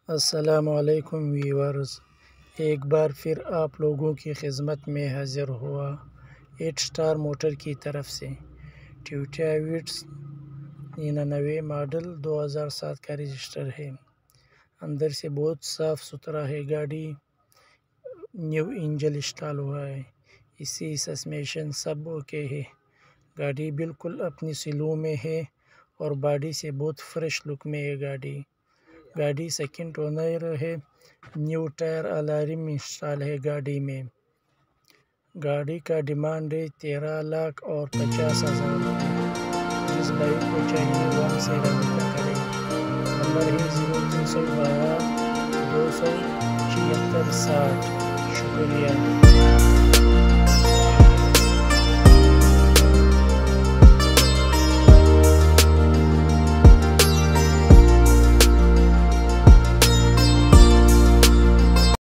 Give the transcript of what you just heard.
السلام علیکم ویورز، ایک بار پھر آپ لوگوں کی خدمت میں حاضر ہوا 8 اسٹار موٹر کی طرف سے۔ ٹویوٹا وٹس 99 ماڈل 2007 کا رجسٹر ہے۔ اندر سے بہت صاف ستھرا ہے۔ گاڑی نیو انجن انسٹال ہوا ہے۔ اس سے سسپینشن سب اوکے ہے۔ گاڑی بالکل اپنی سلو میں ہے اور باڈی سے بہت فریش لک میں ہے۔ گاڑی سیکنڈ اونر ہے۔ نیو ٹائر الارم انسٹال ہے گاڑی میں۔ گاڑی کا ڈیمانڈ ہے 13,50,000 روپے۔ جس بھائی کو چاہیے وہ ہم سے رابطہ کریں۔ نمبر ہے 0312 276 60۔ شکریہ۔